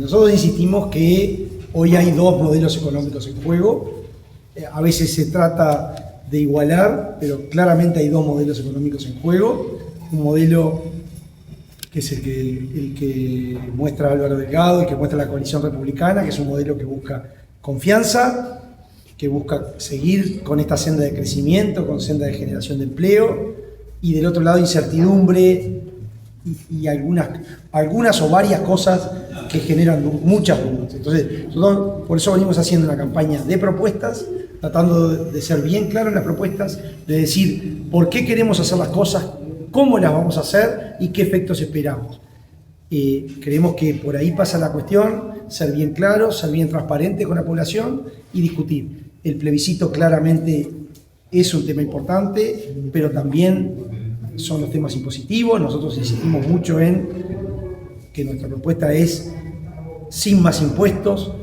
Nosotros insistimos que hoy hay dos modelos económicos en juego. A veces se trata de igualar, pero claramente hay dos modelos económicos en juego. Un modelo que es el que muestra Álvaro Delgado y que muestra la coalición republicana, que es un modelo que busca confianza, que busca seguir con esta senda de crecimiento, con senda de generación de empleo, y del otro lado incertidumbre y algunas o varias cosas que generan muchas dudas. Entonces, nosotros por eso venimos haciendo una campaña de propuestas, tratando de ser bien claros en las propuestas, de decir por qué queremos hacer las cosas, cómo las vamos a hacer y qué efectos esperamos. Creemos que por ahí pasa la cuestión, ser bien claros, ser bien transparentes con la población y discutir. El plebiscito claramente es un tema importante, pero también son los temas impositivos. Nosotros insistimos mucho en que nuestra propuesta es sin más impuestos.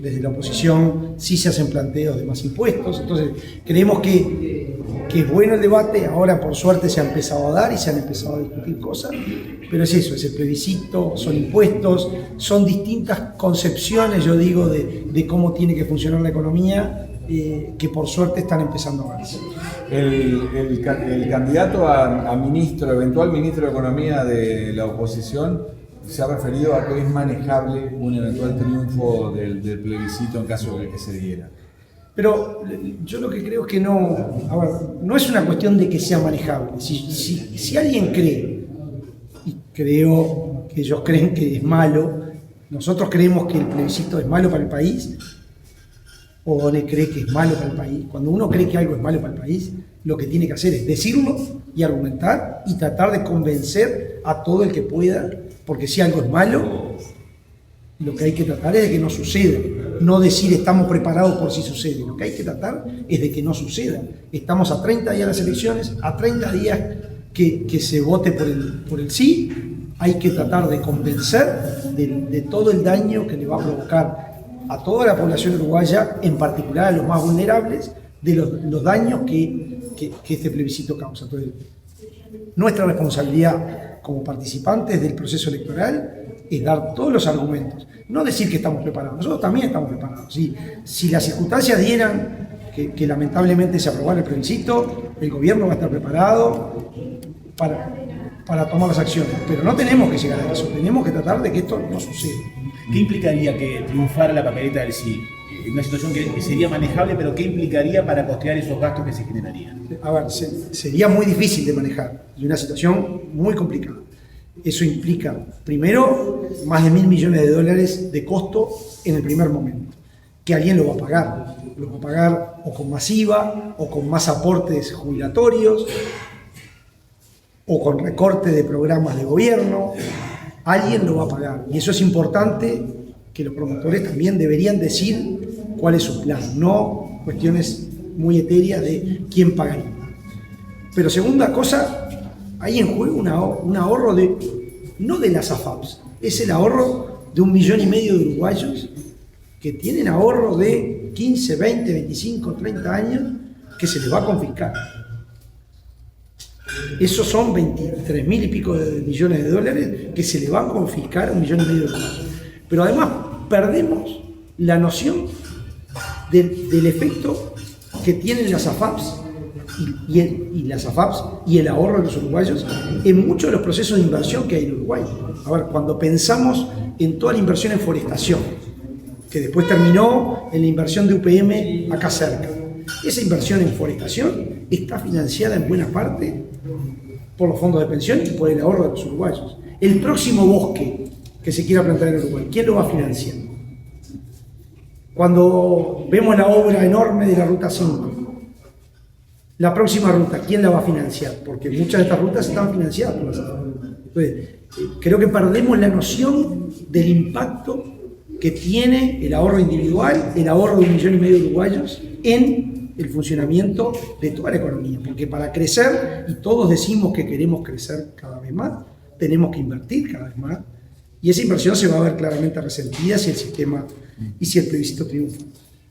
Desde la oposición sí se hacen planteos de más impuestos. Entonces creemos que es bueno el debate. Ahora por suerte se ha empezado a dar y se han empezado a discutir cosas, pero es eso, es el plebiscito, son impuestos, son distintas concepciones, yo digo, de cómo tiene que funcionar la economía, que por suerte están empezando a verse. El candidato a ministro, eventual ministro de Economía de la oposición, se ha referido a que es manejable un eventual triunfo del plebiscito en caso de que se diera. Pero yo lo que creo es que no es una cuestión de que sea manejable. Si alguien cree, y creo que ellos creen que es malo, nosotros creemos que el plebiscito es malo para el país, o One cree que es malo para el país. Cuando uno cree que algo es malo para el país, lo que tiene que hacer es decirlo y argumentar y tratar de convencer a todo el que pueda, porque si algo es malo, lo que hay que tratar es de que no suceda. No decir estamos preparados por si sucede. Lo que hay que tratar es de que no suceda. Estamos a 30 días de las elecciones, a 30 días que se vote por el sí. Hay que tratar de convencer de todo el daño que le va a provocar a toda la población uruguaya, en particular a los más vulnerables, de los daños que este plebiscito causa. Entonces, nuestra responsabilidad como participantes del proceso electoral es dar todos los argumentos, no decir que estamos preparados. Nosotros también estamos preparados. Si las circunstancias dieran que lamentablemente se aprobara el plebiscito, el gobierno va a estar preparado para tomar las acciones, pero no tenemos que llegar a eso, tenemos que tratar de que esto no suceda. ¿Qué implicaría que triunfara la papeleta del sí? Una situación que sería manejable, pero ¿qué implicaría para costear esos gastos que se generarían? A ver, sería muy difícil de manejar y una situación muy complicada. Eso implica, primero, más de $1.000 millones de costo en el primer momento, que alguien lo va a pagar. Lo va a pagar o con más IVA, o con más aportes jubilatorios, o con recorte de programas de gobierno. Alguien lo va a pagar. Y eso es importante, que los promotores también deberían decir cuál es su plan, no cuestiones muy etéreas de quién pagaría. Pero segunda cosa, hay en juego un ahorro no de las AFAPs, es el ahorro de 1,5 millones de uruguayos que tienen ahorro de 15, 20, 25, 30 años que se les va a confiscar. Esos son 23.000 y pico de millones de dólares que se le van a confiscar a 1,5 millones de uruguayos. Pero además perdemos la noción del efecto que tienen las AFAPs y el ahorro de los uruguayos en muchos de los procesos de inversión que hay en Uruguay. A ver, cuando pensamos en toda la inversión en forestación, que después terminó en la inversión de UPM acá cerca, esa inversión en forestación está financiada en buena parte por los fondos de pensión y por el ahorro de los uruguayos. El próximo bosque que se quiera plantar en Uruguay, ¿quién lo va a financiar? Cuando vemos la obra enorme de la Ruta 5, la próxima ruta, ¿quién la va a financiar? Porque muchas de estas rutas están financiadas por las AFAP. Entonces, creo que perdemos la noción del impacto que tiene el ahorro individual, el ahorro de 1,5 millones de uruguayos en el funcionamiento de toda la economía. Porque para crecer, y todos decimos que queremos crecer cada vez más, tenemos que invertir cada vez más, y esa inversión se va a ver claramente resentida si el sistema y si el plebiscito triunfa.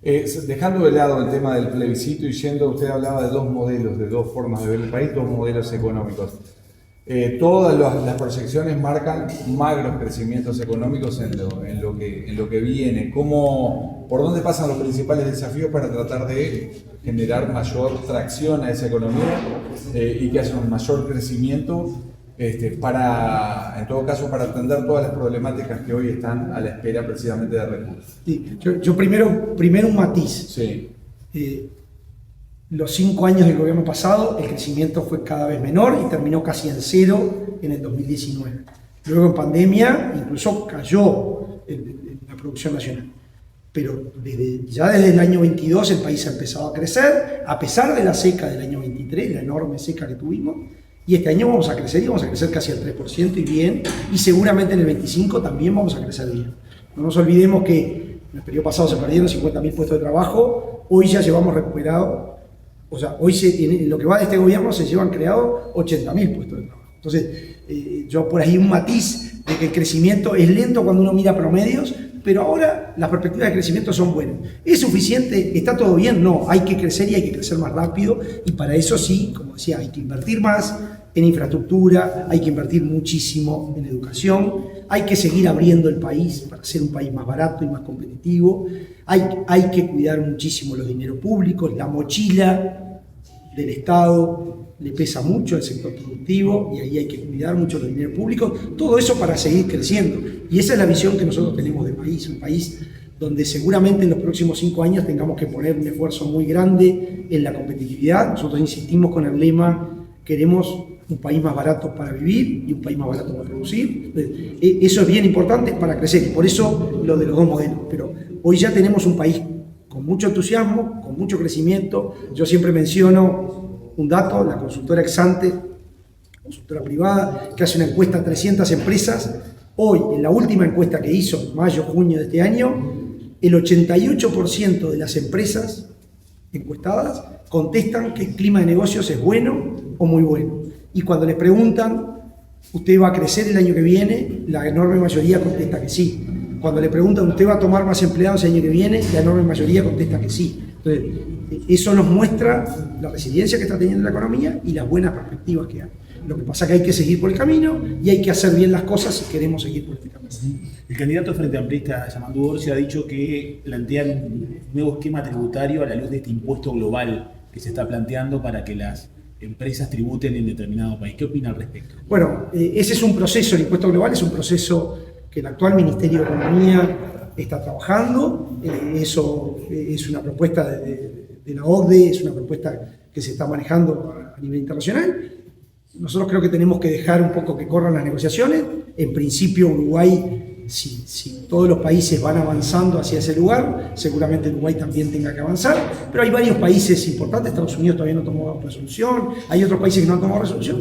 Dejando de lado el tema del plebiscito y yendo, usted hablaba de dos modelos, de dos formas de ver el país, dos modelos económicos. Todas las proyecciones marcan magros crecimientos económicos en lo que viene. ¿Por dónde pasan los principales desafíos para tratar de generar mayor tracción a esa economía y que haya un mayor crecimiento en todo caso, para atender todas las problemáticas que hoy están a la espera precisamente de recursos? Sí, yo primero un matiz. Sí. Los 5 años del gobierno pasado, el crecimiento fue cada vez menor y terminó casi en cero en el 2019. Luego en pandemia incluso cayó en la producción nacional. Pero ya desde el año 22 el país ha empezado a crecer, a pesar de la seca del año 23, la enorme seca que tuvimos. Y este año vamos a crecer y vamos a crecer casi al 3% y bien. Y seguramente en el 25 también vamos a crecer bien. No nos olvidemos que en el periodo pasado se perdieron 50.000 puestos de trabajo. Hoy ya llevamos recuperado. O sea, hoy en lo que va de este gobierno se llevan creado 80.000 puestos de trabajo. Entonces, yo por ahí un matiz de que el crecimiento es lento cuando uno mira promedios, pero ahora las perspectivas de crecimiento son buenas. ¿Es suficiente? ¿Está todo bien? No, hay que crecer y hay que crecer más rápido, y para eso sí, como decía, hay que invertir más en infraestructura, hay que invertir muchísimo en educación, hay que seguir abriendo el país para ser un país más barato y más competitivo, hay que cuidar muchísimo los dineros públicos, la mochila del Estado le pesa mucho al sector productivo y ahí hay que cuidar mucho los dineros públicos, todo eso para seguir creciendo. Y esa es la visión que nosotros tenemos de país, un país donde seguramente en los próximos 5 años tengamos que poner un esfuerzo muy grande en la competitividad. Nosotros insistimos con el lema, queremos un país más barato para vivir y un país más barato para producir. Eso es bien importante para crecer y por eso lo de los dos modelos. Pero hoy ya tenemos un país con mucho entusiasmo, con mucho crecimiento. Yo siempre menciono un dato, la consultora Exante, consultora privada, que hace una encuesta a 300 empresas. Hoy, en la última encuesta que hizo, mayo, junio de este año, el 88% de las empresas encuestadas contestan que el clima de negocios es bueno o muy bueno. Y cuando les preguntan, ¿usted va a crecer el año que viene?, la enorme mayoría contesta que sí. Cuando le preguntan, ¿usted va a tomar más empleados el año que viene?, la enorme mayoría contesta que sí. Entonces, eso nos muestra la resiliencia que está teniendo la economía y las buenas perspectivas que hay. Lo que pasa es que hay que seguir por el camino y hay que hacer bien las cosas si queremos seguir por este camino. El candidato Frente Amplista, Yamandu Orsi, ha dicho que plantean un nuevo esquema tributario a la luz de este impuesto global que se está planteando para que las empresas tributen en determinado país. ¿Qué opina al respecto? Bueno, ese es un proceso, el impuesto global es un proceso que el actual Ministerio de Economía está trabajando. Eso es una propuesta de la OCDE, es una propuesta que se está manejando a nivel internacional. Nosotros creo que tenemos que dejar un poco que corran las negociaciones. En principio, Uruguay, si todos los países van avanzando hacia ese lugar, seguramente Uruguay también tenga que avanzar. Pero hay varios países importantes, Estados Unidos todavía no tomó resolución, hay otros países que no han tomado resolución.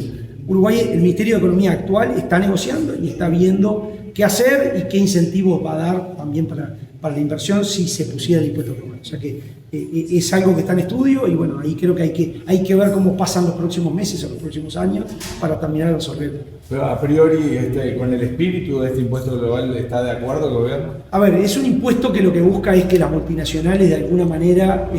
Uruguay, el Ministerio de Economía actual está negociando y está viendo qué hacer y qué incentivos va a dar también para la inversión si se pusiera el impuesto global. O sea que es algo que está en estudio y bueno, ahí creo que hay que ver cómo pasan los próximos meses o los próximos años para terminar de resolverlo. Pero a priori, con el espíritu de este impuesto global, ¿está de acuerdo el gobierno? A ver, es un impuesto que lo que busca es que las multinacionales de alguna manera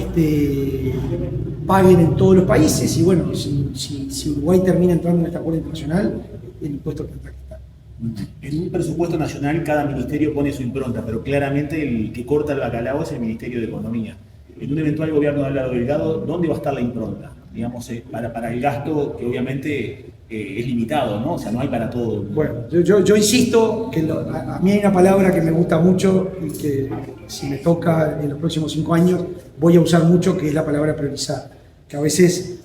paguen en todos los países y bueno, si Uruguay termina entrando en este acuerdo internacional, el impuesto tendrá que estar. En un presupuesto nacional cada ministerio pone su impronta, pero claramente el que corta el bacalao es el Ministerio de Economía. En un eventual gobierno de Álvaro Delgado, ¿dónde va a estar la impronta? Digamos, para el gasto que obviamente es limitado, ¿no? O sea, no hay para todo. Bueno, yo insisto que a mí hay una palabra que me gusta mucho y que si me toca en los próximos 5 años voy a usar mucho, que es la palabra priorizar. Que a veces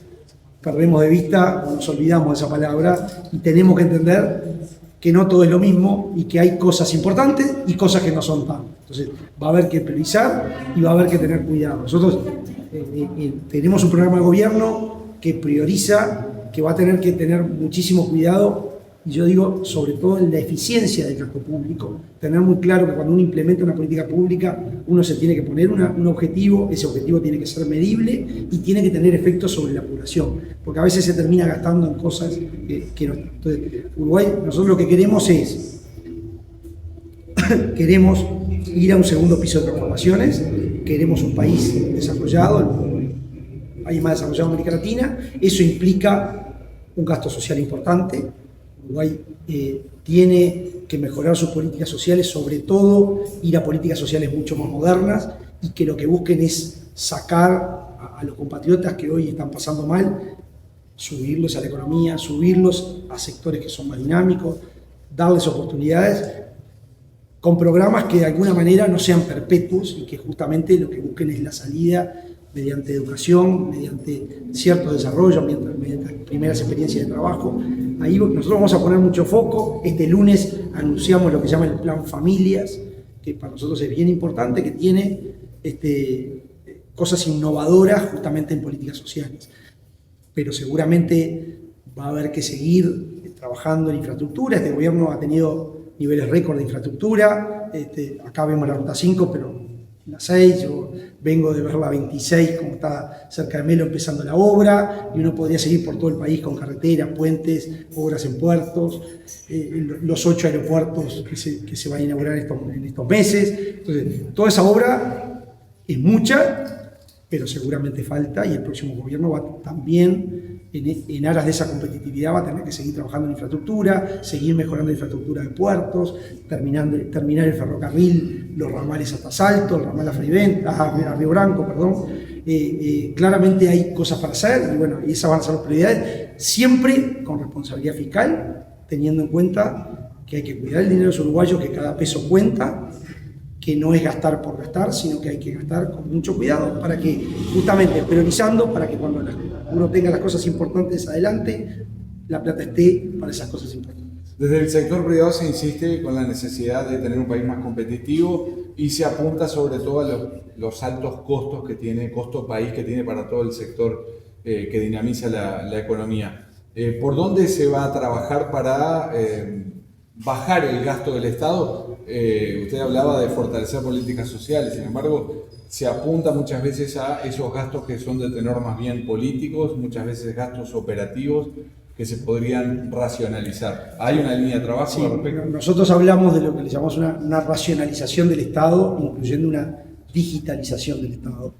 perdemos de vista o nos olvidamos de esa palabra y tenemos que entender que no todo es lo mismo y que hay cosas importantes y cosas que no son tanto. Entonces va a haber que priorizar y va a haber que tener cuidado. Nosotros tenemos un programa de gobierno que prioriza, que va a tener que tener muchísimo cuidado y yo digo sobre todo en la eficiencia del gasto público, tener muy claro que cuando uno implementa una política pública uno se tiene que poner un objetivo, ese objetivo tiene que ser medible y tiene que tener efectos sobre la población, porque a veces se termina gastando en cosas que no están. Entonces, Uruguay, nosotros lo que queremos queremos ir a un segundo piso de transformaciones, queremos un país desarrollado, el país más desarrollado de América Latina, eso implica un gasto social importante, Uruguay tiene que mejorar sus políticas sociales, sobre todo ir a políticas sociales mucho más modernas y que lo que busquen es sacar a los compatriotas que hoy están pasando mal, subirlos a la economía, subirlos a sectores que son más dinámicos, darles oportunidades con programas que de alguna manera no sean perpetuos y que justamente lo que busquen es la salida mediante educación, mediante cierto desarrollo, mediante primeras experiencias de trabajo. Ahí nosotros vamos a poner mucho foco. Este lunes anunciamos lo que se llama el Plan Familias, que para nosotros es bien importante, que tiene cosas innovadoras justamente en políticas sociales. Pero seguramente va a haber que seguir trabajando en infraestructura. Este gobierno ha tenido niveles récord de infraestructura. Acá vemos la Ruta 5, pero la 6, yo vengo de ver la 26, como está cerca de Melo empezando la obra, y uno podría seguir por todo el país con carreteras, puentes, obras en puertos, los 8 aeropuertos que se van a inaugurar en estos meses. Entonces, toda esa obra es mucha, pero seguramente falta, y el próximo gobierno va también, en aras de esa competitividad, va a tener que seguir trabajando en infraestructura, seguir mejorando la infraestructura de puertos, terminar el ferrocarril, los ramales hasta Salto, el ramal a Río Branco, perdón. Claramente hay cosas para hacer, y bueno, y esas van a ser las prioridades, siempre con responsabilidad fiscal, teniendo en cuenta que hay que cuidar el dinero de los uruguayos, que cada peso cuenta, que no es gastar por gastar, sino que hay que gastar con mucho cuidado para que, justamente priorizando, para que cuando uno tenga las cosas importantes adelante, la plata esté para esas cosas importantes. Desde el sector privado se insiste con la necesidad de tener un país más competitivo y se apunta sobre todo a los altos costos que tiene, costo país que tiene para todo el sector que dinamiza la economía. ¿Por dónde se va a trabajar para bajar el gasto del Estado? Usted hablaba de fortalecer políticas sociales, sin embargo, se apunta muchas veces a esos gastos que son de tenor más bien políticos, muchas veces gastos operativos que se podrían racionalizar. ¿Hay una línea de trabajo? Sí, nosotros hablamos de lo que le llamamos una racionalización del Estado, incluyendo una digitalización del Estado.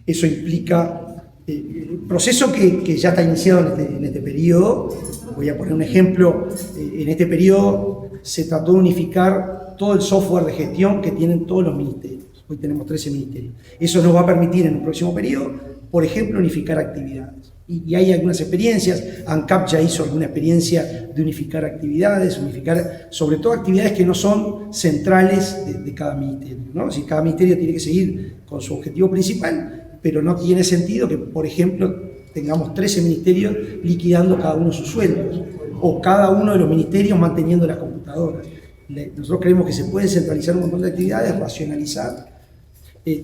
Eso implica el proceso que ya está iniciado en este periodo. Voy a poner un ejemplo. En este periodo se trató de unificar todo el software de gestión que tienen todos los ministerios. Hoy tenemos 13 ministerios. Eso nos va a permitir en un próximo periodo, por ejemplo, unificar actividades. Y hay algunas experiencias. ANCAP ya hizo alguna experiencia de unificar actividades, unificar sobre todo actividades que no son centrales de cada ministerio, ¿no? Si cada ministerio tiene que seguir con su objetivo principal, pero no tiene sentido que, por ejemplo, tengamos 13 ministerios liquidando cada uno sus sueldos, o cada uno de los ministerios manteniendo las computadoras. Nosotros creemos que se puede centralizar un montón de actividades, racionalizar.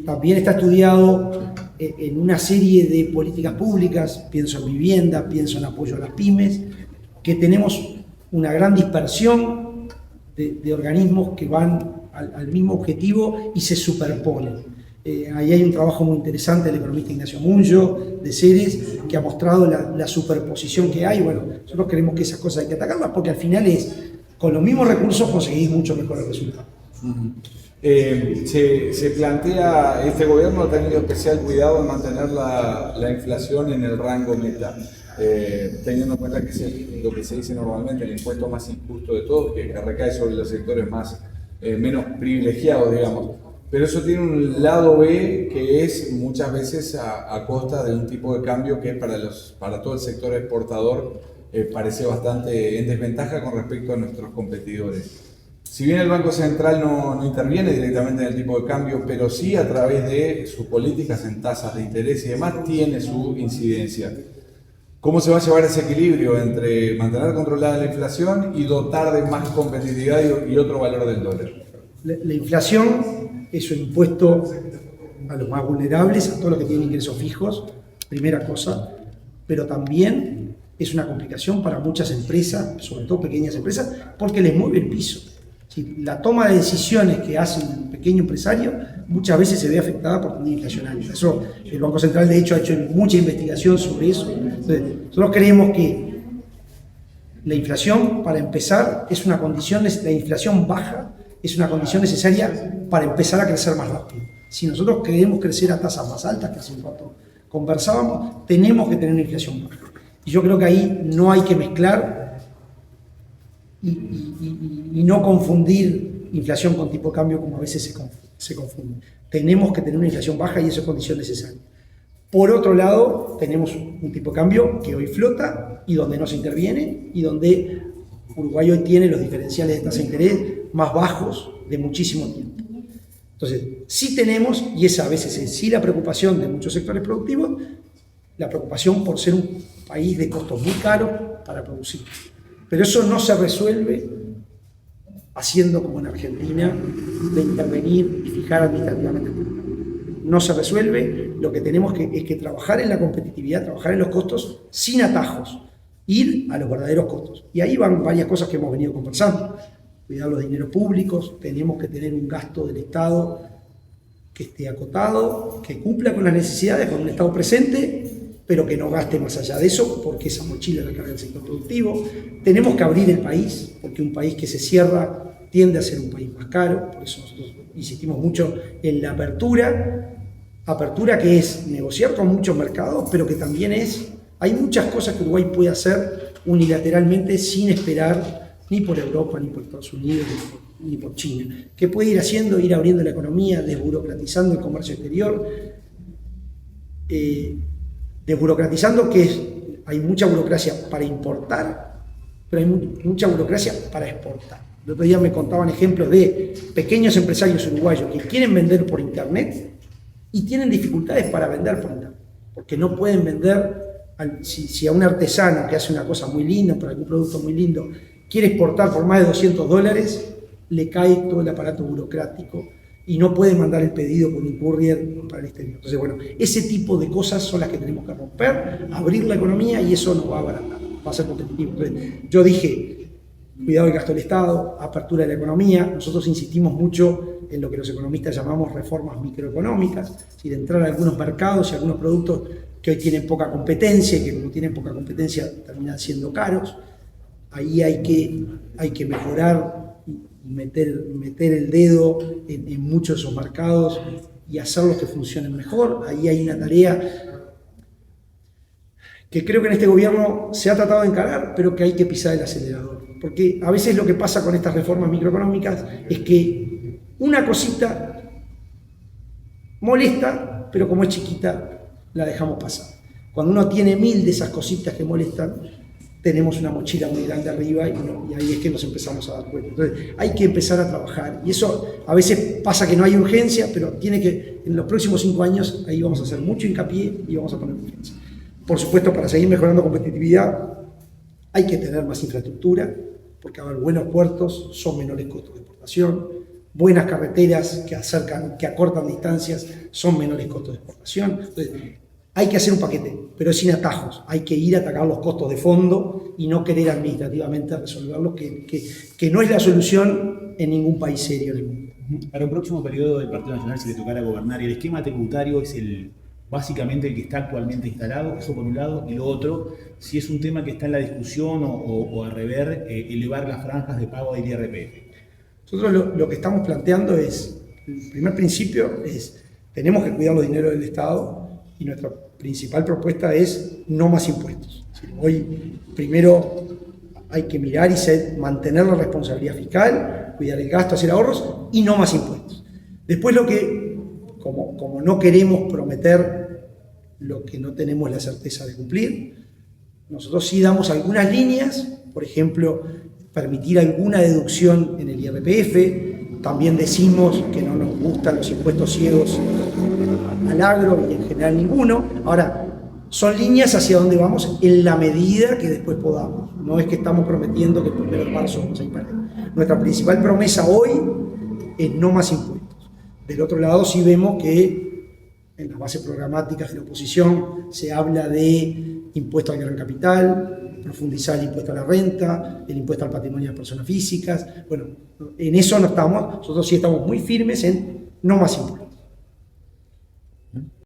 También está estudiado en una serie de políticas públicas, pienso en vivienda, pienso en apoyo a las pymes, que tenemos una gran dispersión de organismos que van al mismo objetivo y se superponen. Ahí hay un trabajo muy interesante del economista Ignacio Munjo, de Ceres, que ha mostrado la superposición que hay. Bueno, nosotros creemos que esas cosas hay que atacarlas porque al final con los mismos recursos conseguís mucho mejores resultados. Se plantea, este gobierno ha tenido especial cuidado en mantener la inflación en el rango meta, teniendo en cuenta que es lo que se dice normalmente, el impuesto más injusto de todos, que recae sobre los sectores menos privilegiados, digamos. Pero eso tiene un lado B que es muchas veces a costa de un tipo de cambio que para todo el sector exportador parece bastante en desventaja con respecto a nuestros competidores. Si bien el Banco Central no interviene directamente en el tipo de cambio, pero sí a través de sus políticas en tasas de interés y demás tiene su incidencia. ¿Cómo se va a llevar ese equilibrio entre mantener controlada la inflación y dotar de más competitividad y otro valor del dólar? La inflación es un impuesto a los más vulnerables, a todos los que tienen ingresos fijos, primera cosa, pero también es una complicación para muchas empresas, sobre todo pequeñas empresas, porque les mueve el piso. La toma de decisiones que hace un pequeño empresario muchas veces se ve afectada por tendencia inflacionaria. Eso, el Banco Central, de hecho, ha hecho mucha investigación sobre eso. Entonces, nosotros creemos que la inflación, para empezar, es una condición, la inflación baja es una condición necesaria para empezar a crecer más rápido. Si nosotros queremos crecer a tasas más altas, que hace un rato conversábamos, tenemos que tener una inflación baja. Y yo creo que ahí no hay que mezclar y no confundir inflación con tipo de cambio como a veces se confunde. Tenemos que tener una inflación baja y eso es condición necesaria. Por otro lado, tenemos un tipo de cambio que hoy flota y donde no se interviene y donde Uruguay hoy tiene los diferenciales de tasa de interés más bajos de muchísimo tiempo. Entonces, sí tenemos, y esa a veces es sí la preocupación de muchos sectores productivos, la preocupación por ser un país de costos muy caros para producir. Pero eso no se resuelve haciendo como en Argentina, de intervenir y fijar administrativamente. No se resuelve, lo que tenemos es que trabajar en la competitividad, trabajar en los costos sin atajos, ir a los verdaderos costos. Y ahí van varias cosas que hemos venido conversando. Cuidar los dineros públicos, tenemos que tener un gasto del Estado que esté acotado, que cumpla con las necesidades, con un Estado presente, pero que no gaste más allá de eso, porque esa mochila la carga el sector productivo. Tenemos que abrir el país, porque un país que se cierra tiende a ser un país más caro, por eso nosotros insistimos mucho en la apertura que es negociar con muchos mercados, pero que también hay muchas cosas que Uruguay puede hacer unilateralmente sin esperar ni por Europa, ni por Estados Unidos, ni por China, que puede ir haciendo, ir abriendo la economía, desburocratizando el comercio exterior, desburocratizando que hay mucha burocracia para importar, pero hay mucha burocracia para exportar. El otro día me contaban ejemplos de pequeños empresarios uruguayos que quieren vender por internet y tienen dificultades para vender por internet, porque no pueden vender, si a un artesano que hace una cosa muy linda, para algún producto muy lindo, quiere exportar por más de $200, le cae todo el aparato burocrático y no puede mandar el pedido por un courier para el exterior. Entonces, bueno, ese tipo de cosas son las que tenemos que romper, abrir la economía y eso nos va a abaratar, va a ser competitivo. Entonces, yo dije, cuidado del gasto del Estado, apertura de la economía. Nosotros insistimos mucho en lo que los economistas llamamos reformas microeconómicas, es decir, entrar a algunos mercados y algunos productos que hoy tienen poca competencia y que como tienen poca competencia terminan siendo caros. Ahí hay que mejorar y meter el dedo en muchos de esos mercados y hacerlos que funcionen mejor. Ahí hay una tarea que creo que en este gobierno se ha tratado de encarar, pero que hay que pisar el acelerador. Porque a veces lo que pasa con estas reformas microeconómicas es que una cosita molesta, pero como es chiquita, la dejamos pasar. Cuando uno tiene 1000 de esas cositas que molestan, tenemos una mochila muy grande arriba y ahí es que nos empezamos a dar cuenta. Entonces hay que empezar a trabajar y eso a veces pasa que no hay urgencia, pero tiene que, en los próximos 5 años ahí vamos a hacer mucho hincapié y vamos a poner urgencia. Por supuesto, para seguir mejorando competitividad hay que tener más infraestructura, porque buenos puertos son menores costos de exportación, buenas carreteras que acortan distancias son menores costos de exportación. Entonces, hay que hacer un paquete, pero sin atajos. Hay que ir a atacar los costos de fondo y no querer administrativamente resolverlos, que no es la solución en ningún país serio del mundo. Para un próximo periodo del Partido Nacional, si le tocara gobernar, el esquema tributario es básicamente el que está actualmente instalado, eso por un lado, y lo otro, si es un tema que está en la discusión o a rever, elevar las franjas de pago del IRPF. Nosotros lo que estamos planteando es, el primer principio es, tenemos que cuidar los dineros del Estado y nuestra principal propuesta es no más impuestos. Hoy, primero, hay que mirar y mantener la responsabilidad fiscal, cuidar el gasto, hacer ahorros y no más impuestos. Después como no queremos prometer lo que no tenemos la certeza de cumplir, nosotros sí damos algunas líneas, por ejemplo, permitir alguna deducción en el IRPF, también decimos que no nos gustan los impuestos ciegos al agro y en general ninguno. Ahora, son líneas hacia donde vamos en la medida que después podamos. No es que estamos prometiendo que el 1 de marzo vamos a ir para allá. Nuestra principal promesa hoy es no más impuestos. Del otro lado sí vemos que en las bases programáticas de la oposición se habla de impuesto al gran capital, profundizar el impuesto a la renta, el impuesto al patrimonio de personas físicas. Bueno, en eso no estamos, nosotros sí estamos muy firmes en no más impuestos.